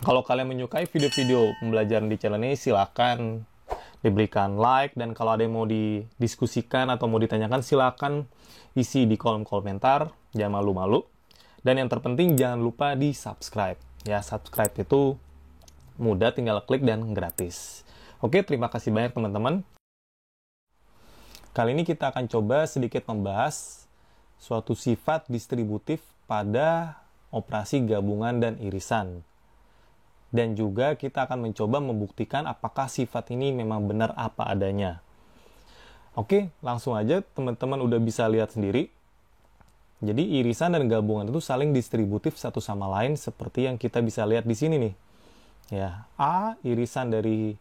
Kalau kalian menyukai video-video pembelajaran di channel ini, silakan diberikan like, dan kalau ada yang mau didiskusikan atau mau ditanyakan, silakan isi di kolom komentar, jangan malu-malu. Dan yang terpenting, jangan lupa di subscribe. Ya, subscribe itu mudah, tinggal klik dan gratis. Oke, terima kasih banyak teman-teman. Kali ini kita akan coba sedikit membahas suatu sifat distributif pada operasi gabungan dan irisan. Dan juga kita akan mencoba membuktikan apakah sifat ini memang benar apa adanya. Oke, langsung aja teman-teman udah bisa lihat sendiri. Jadi irisan dan gabungan itu saling distributif satu sama lain seperti yang kita bisa lihat di sini nih. Ya, A irisan dari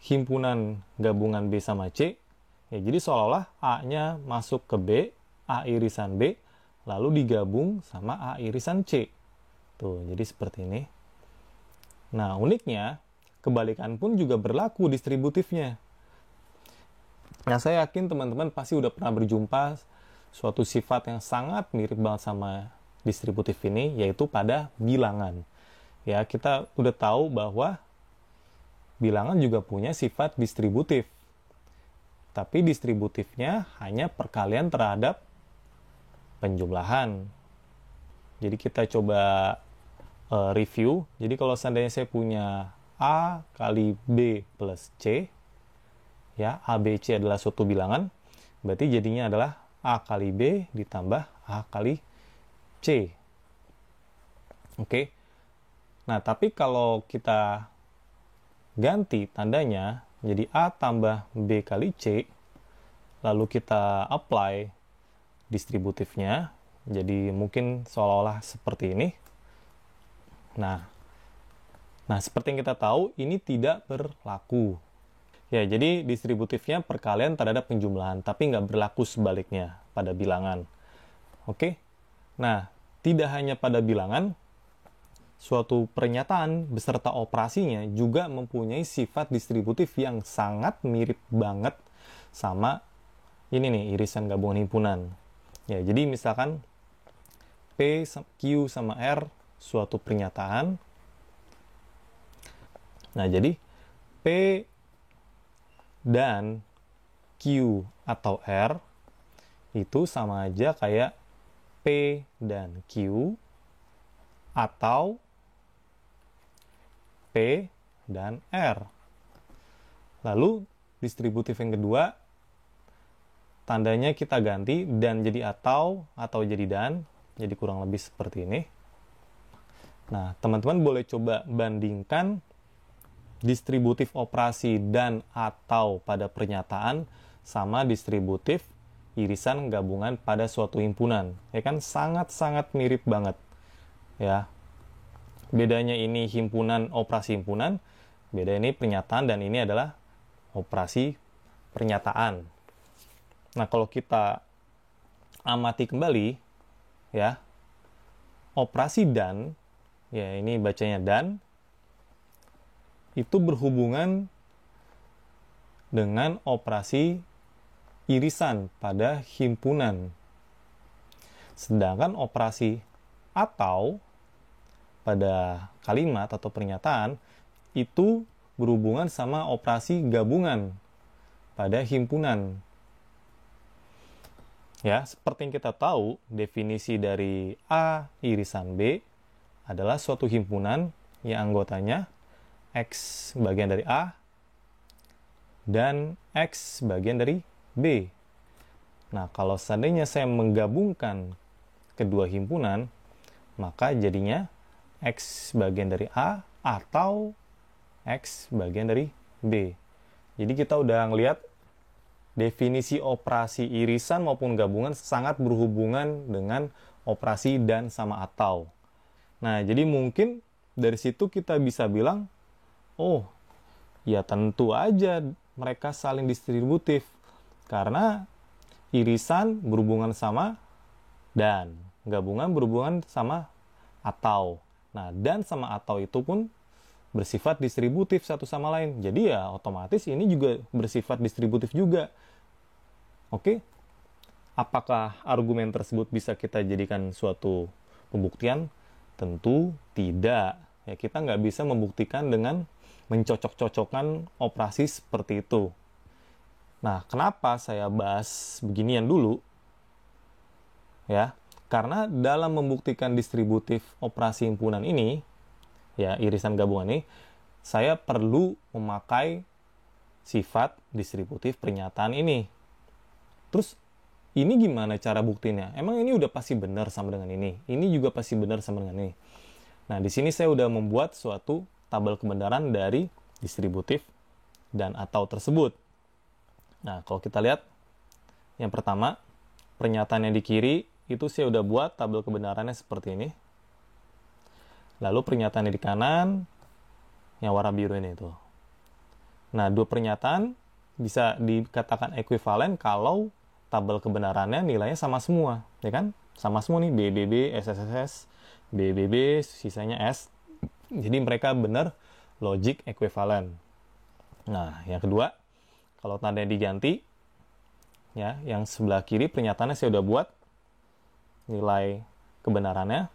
himpunan gabungan B sama C. Ya, jadi seolah-olah A-nya masuk ke B, A irisan B, lalu digabung sama A irisan C. Tuh, jadi seperti ini. Nah, uniknya, kebalikan pun juga berlaku distributifnya. Nah, saya yakin teman-teman pasti udah pernah berjumpa suatu sifat yang sangat mirip banget sama distributif ini, yaitu pada bilangan. Ya, kita udah tahu bahwa bilangan juga punya sifat distributif. Tapi distributifnya hanya perkalian terhadap penjumlahan. Jadi kita coba review. Jadi kalau seandainya saya punya A kali B plus C, ya, A, B, C adalah suatu bilangan, berarti jadinya adalah A kali B ditambah A kali C. Oke. Nah, tapi kalau kita ganti tandanya jadi A tambah B kali C, lalu kita apply distributifnya, jadi mungkin seolah-olah seperti ini. Nah, seperti yang kita tahu, ini tidak berlaku. Ya, jadi distributifnya perkalian terhadap penjumlahan, tapi nggak berlaku sebaliknya pada bilangan. Oke? Nah, tidak hanya pada bilangan, suatu pernyataan beserta operasinya juga mempunyai sifat distributif yang sangat mirip banget sama ini nih, irisan gabungan himpunan. Ya, jadi misalkan P, Q sama R suatu pernyataan. Nah, jadi P dan Q atau R itu sama aja kayak P dan Q atau P dan R. Lalu distributif yang kedua, tandanya kita ganti dan jadi atau jadi dan, jadi kurang lebih seperti ini. Nah, teman-teman boleh coba bandingkan distributif operasi dan atau pada pernyataan sama distributif irisan gabungan pada suatu himpunan. Ya kan, sangat-sangat mirip banget. Ya. Bedanya ini himpunan, operasi himpunan, beda ini pernyataan, dan ini adalah operasi pernyataan. Nah, kalau kita amati kembali, ya, operasi dan, ya ini bacanya dan, itu berhubungan dengan operasi irisan pada himpunan. Sedangkan operasi atau pada kalimat atau pernyataan itu berhubungan sama operasi gabungan pada himpunan. Ya, seperti yang kita tahu, definisi dari A irisan B adalah suatu himpunan yang anggotanya X bagian dari A dan X bagian dari B. Nah, kalau seandainya saya menggabungkan kedua himpunan, maka jadinya X bagian dari A atau X bagian dari B. Jadi kita udah ngelihat definisi operasi irisan maupun gabungan sangat berhubungan dengan operasi dan sama atau. Nah, jadi mungkin dari situ kita bisa bilang, oh, ya tentu aja mereka saling distributif. Karena irisan berhubungan sama dan, gabungan berhubungan sama atau. Nah, dan sama atau itu pun bersifat distributif satu sama lain. Jadi ya otomatis ini juga bersifat distributif juga. Oke? Apakah argumen tersebut bisa kita jadikan suatu pembuktian? Tentu tidak. Ya, kita nggak bisa membuktikan dengan mencocok-cocokkan operasi seperti itu. Nah, kenapa saya bahas beginian dulu? Ya, karena dalam membuktikan distributif operasi himpunan ini, ya, irisan gabungan ini, saya perlu memakai sifat distributif pernyataan ini. Terus, ini gimana cara buktinya? Emang ini udah pasti benar sama dengan ini? Ini juga pasti benar sama dengan ini. Nah, di sini saya udah membuat suatu tabel kebenaran dari distributif dan atau tersebut. Nah, kalau kita lihat, yang pertama, pernyataan yang di kiri, itu saya udah buat tabel kebenarannya seperti ini. Lalu pernyataan yang di kanan, yang warna biru ini tuh. Nah, dua pernyataan bisa dikatakan ekuivalen kalau tabel kebenarannya nilainya sama semua, ya kan? Sama semua nih, BBB, SSSS, BBB, sisanya S. Jadi mereka benar logic equivalent. Nah, yang kedua, kalau tandanya diganti, ya, yang sebelah kiri pernyataannya saya udah buat nilai kebenarannya.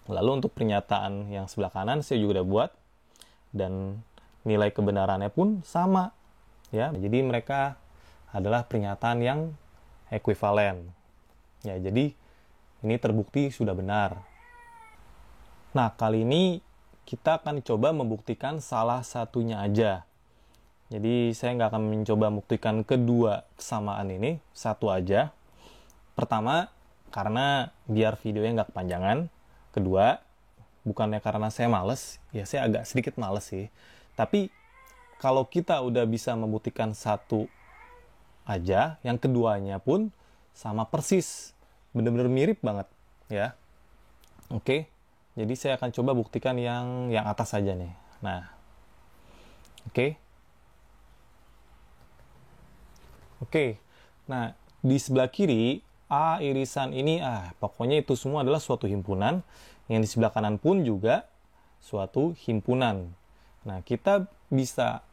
Lalu untuk pernyataan yang sebelah kanan saya juga udah buat, dan nilai kebenarannya pun sama. Ya, jadi mereka adalah pernyataan yang ekuivalen. Ya, jadi ini terbukti sudah benar. Nah, kali ini kita akan coba membuktikan salah satunya aja. Jadi saya nggak akan mencoba membuktikan kedua kesamaan ini, satu aja. Pertama, karena biar videonya nggak kepanjangan. Kedua, bukannya karena saya males, ya saya agak sedikit males sih. Tapi kalau kita udah bisa membuktikan satu aja, yang keduanya pun sama persis, bener-bener mirip banget, ya. Oke, jadi saya akan coba buktikan yang atas saja nih. Nah, oke. Oke, nah di sebelah kiri, A irisan ini, pokoknya itu semua adalah suatu himpunan. Yang di sebelah kanan pun juga suatu himpunan. Nah, kita bisa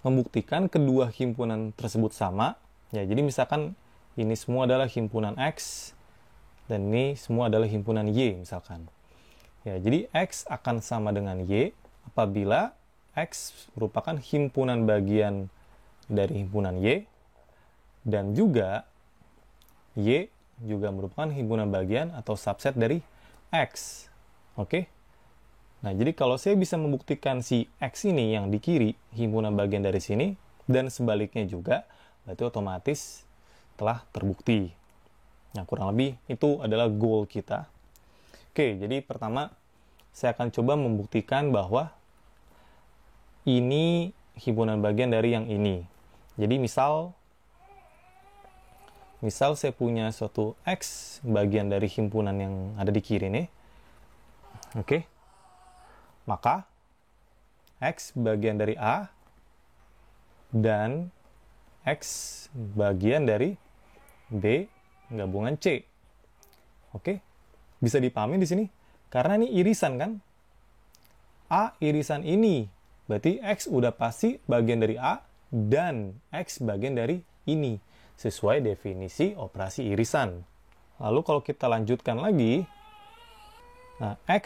membuktikan kedua himpunan tersebut sama. Ya, jadi misalkan ini semua adalah himpunan X, dan ini semua adalah himpunan Y misalkan. Ya, jadi X akan sama dengan Y apabila X merupakan himpunan bagian dari himpunan Y, dan juga Y juga merupakan himpunan bagian atau subset dari X. Oke? Nah, jadi kalau saya bisa membuktikan si X ini yang di kiri himpunan bagian dari sini, dan sebaliknya juga, berarti otomatis telah terbukti. Nah, kurang lebih itu adalah goal kita. Oke, jadi pertama saya akan coba membuktikan bahwa ini himpunan bagian dari yang ini. Jadi misal saya punya suatu X bagian dari himpunan yang ada di kiri nih. Oke. Maka X bagian dari A dan X bagian dari B gabungan C. Oke. Bisa dipahami di sini? Karena ini irisan kan? A irisan ini. Berarti X udah pasti bagian dari A dan X bagian dari ini, sesuai definisi operasi irisan. Lalu kalau kita lanjutkan lagi, nah, X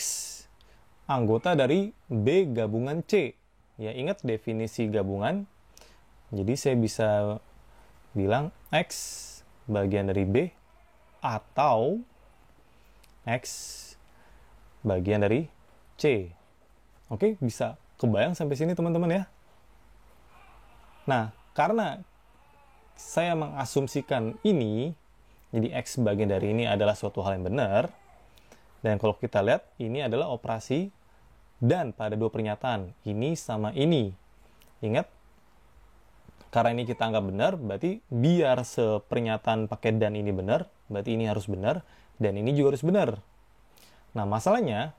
anggota dari B gabungan C. Ya, ingat definisi gabungan. Jadi saya bisa bilang X bagian dari B atau X bagian dari C. Oke, bisa kebayang sampai sini teman-teman ya? Nah, karena saya mengasumsikan ini, jadi X bagian dari ini adalah suatu hal yang benar, dan kalau kita lihat, ini adalah operasi dan pada dua pernyataan, ini sama ini. Ingat, karena ini kita anggap benar, berarti biar sepernyataan pakai dan ini benar, berarti ini harus benar, dan ini juga harus benar. Nah, masalahnya,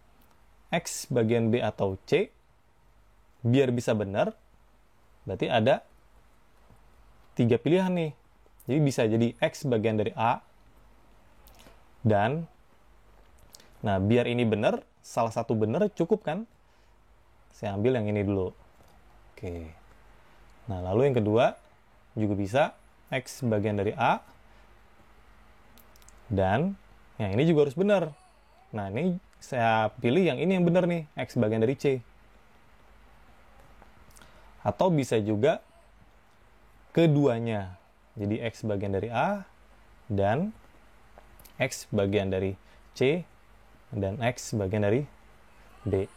X bagian B atau C, biar bisa benar, berarti ada 3 pilihan nih. Jadi bisa jadi X bagian dari A, dan nah, biar ini benar, salah satu benar cukup kan? Saya ambil yang ini dulu. Oke. Nah, lalu yang kedua juga bisa X bagian dari A, dan yang ini juga harus benar. Nah, ini saya pilih yang ini yang benar nih, X bagian dari C. Atau bisa juga keduanya. Jadi X bagian dari A dan X bagian dari C dan X bagian dari B.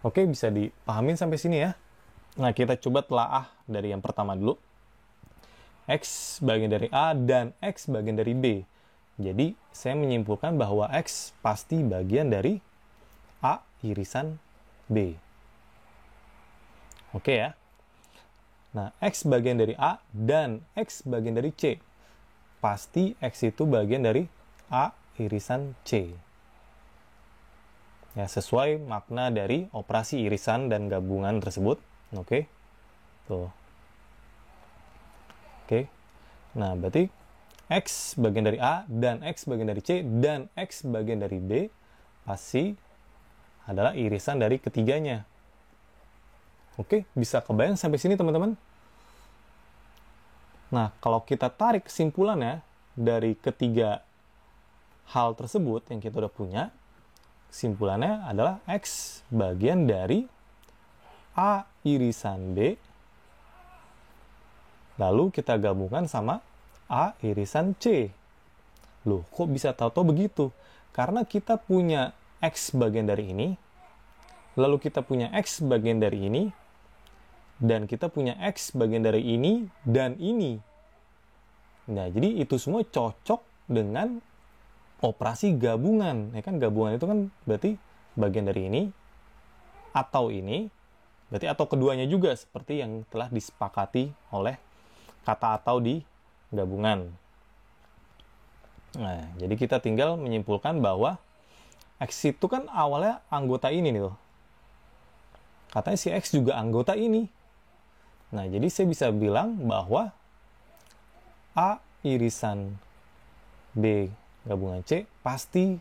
Oke, bisa dipahamin sampai sini ya. Nah, kita coba telaah dari yang pertama dulu. X bagian dari A dan X bagian dari B. Jadi, saya menyimpulkan bahwa X pasti bagian dari A irisan B. Oke ya. Nah, X bagian dari A dan X bagian dari C. Pasti X itu bagian dari A irisan C. Ya, sesuai makna dari operasi irisan dan gabungan tersebut. Oke. Tuh. Oke. Nah, berarti X bagian dari A dan X bagian dari C dan X bagian dari B pasti adalah irisan dari ketiganya. Oke, bisa kebayang sampai sini teman-teman? Nah, kalau kita tarik kesimpulannya dari ketiga hal tersebut yang kita udah punya, kesimpulannya adalah X bagian dari A irisan B, lalu kita gabungkan sama A irisan C. Loh, kok bisa tahu-tahu begitu? Karena kita punya X bagian dari ini, lalu kita punya X bagian dari ini, dan kita punya X bagian dari ini dan ini. Nah, jadi itu semua cocok dengan operasi gabungan. Ya kan, gabungan itu kan berarti bagian dari ini atau ini, berarti atau keduanya juga seperti yang telah disepakati oleh kata atau di gabungan. Nah, jadi kita tinggal menyimpulkan bahwa X itu kan awalnya anggota ini nih loh. Katanya si X juga anggota ini. Nah, jadi saya bisa bilang bahwa A irisan B gabungan C pasti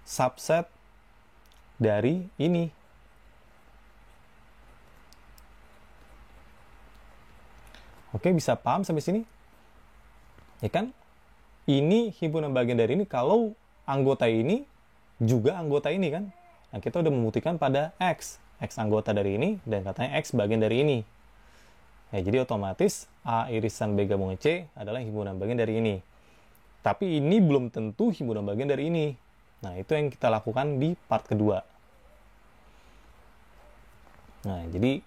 subset dari ini. Oke, bisa paham sampai sini? Ya kan? Ini himpunan bagian dari ini kalau anggota ini juga anggota ini kan? Nah, kita udah membuktikan pada X. X anggota dari ini, dan katanya X bagian dari ini. Ya, jadi otomatis A irisan B gabungan C adalah himpunan bagian dari ini. Tapi ini belum tentu himpunan bagian dari ini. Nah, itu yang kita lakukan di part kedua. Nah, jadi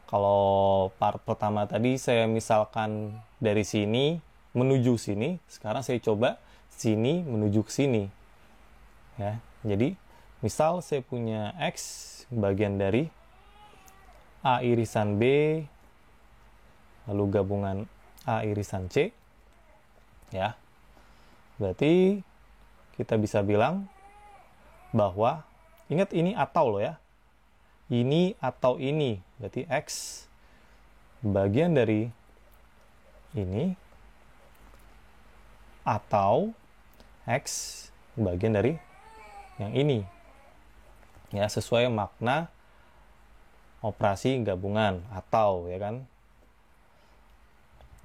kalau part pertama tadi saya misalkan dari sini menuju sini, sekarang saya coba sini menuju ke sini. Ya, jadi misal saya punya X bagian dari A irisan B, lalu gabungan A irisan C, ya. Berarti kita bisa bilang bahwa, ingat ini atau loh ya, ini atau ini, berarti X bagian dari ini atau X bagian dari yang ini. Ya, sesuai makna operasi gabungan atau, ya kan.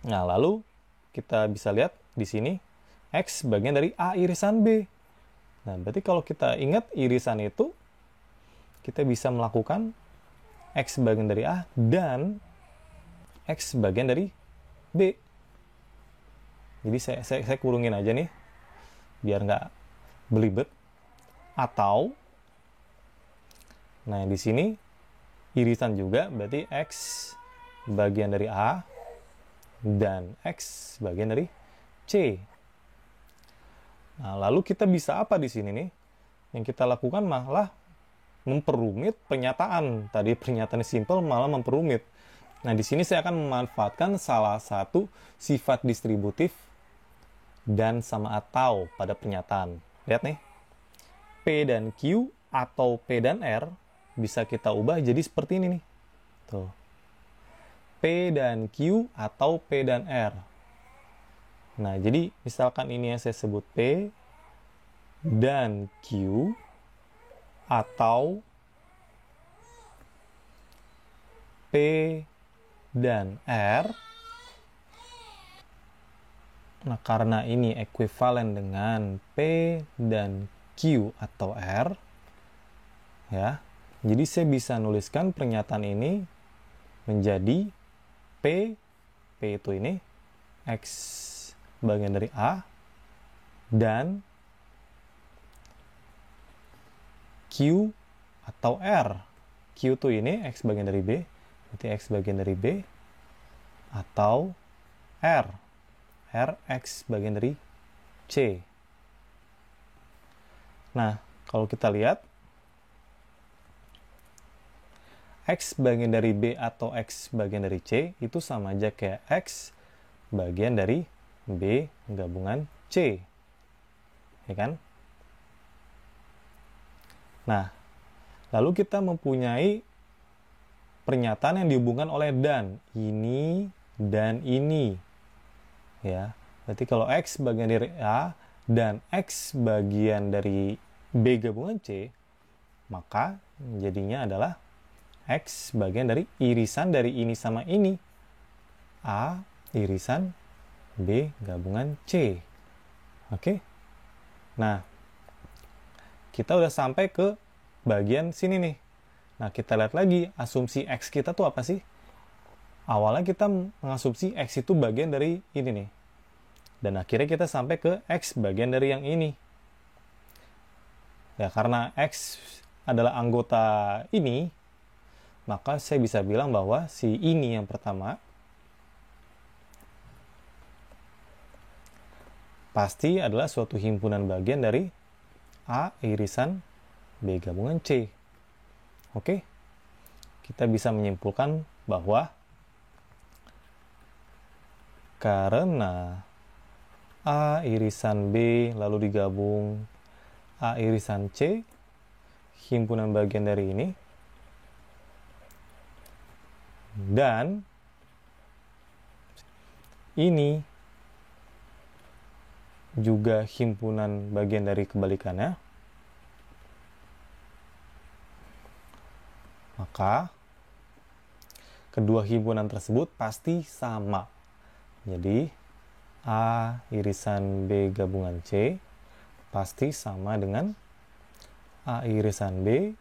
Nah, lalu kita bisa lihat di sini X bagian dari A irisan B. Nah, berarti kalau kita ingat irisan itu, kita bisa melakukan X bagian dari A dan X bagian dari B. Jadi saya kurungin aja nih biar nggak belibet. Atau, nah di sini irisan juga berarti X bagian dari A dan X bagian dari C. Nah, lalu kita bisa apa di sini nih? Yang kita lakukan malah memperumit pernyataan. Tadi pernyataan simple malah memperumit. Nah, di sini saya akan memanfaatkan salah satu sifat distributif dan sama atau pada pernyataan. Lihat nih. P dan Q atau P dan R bisa kita ubah jadi seperti ini nih. Tuh. P dan Q atau P dan R. Nah, jadi misalkan ini yang saya sebut P dan Q atau P dan R. Nah, karena ini ekuivalen dengan P dan Q atau R, ya. Jadi saya bisa nuliskan pernyataan ini menjadi P itu ini X bagian dari A, dan Q atau R. Q itu ini X bagian dari B, berarti X bagian dari B, atau R X bagian dari C. Nah, kalau kita lihat X bagian dari B atau X bagian dari C itu sama aja kayak X bagian dari B gabungan C. Ya kan? Nah, lalu kita mempunyai pernyataan yang dihubungkan oleh dan. Ini dan ini. Ya. Berarti kalau X bagian dari A dan X bagian dari B gabungan C, maka jadinya adalah X bagian dari irisan dari ini sama ini. A irisan B gabungan C. Oke. Nah, kita udah sampai ke bagian sini nih. Nah, kita lihat lagi asumsi X kita tuh apa sih? Awalnya kita mengasumsi X itu bagian dari ini nih. Dan akhirnya kita sampai ke X bagian dari yang ini. Ya, karena X adalah anggota ini, maka saya bisa bilang bahwa si ini yang pertama pasti adalah suatu himpunan bagian dari A irisan B gabungan C. Oke? Kita bisa menyimpulkan bahwa karena A irisan B lalu digabung A irisan C, himpunan bagian dari ini, dan ini juga himpunan bagian dari kebalikannya, maka kedua himpunan tersebut pasti sama. Jadi A irisan B gabungan C pasti sama dengan A irisan B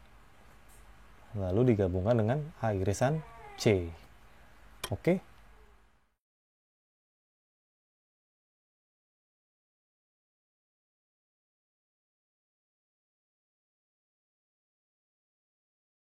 lalu digabungkan dengan A irisan C. Oke.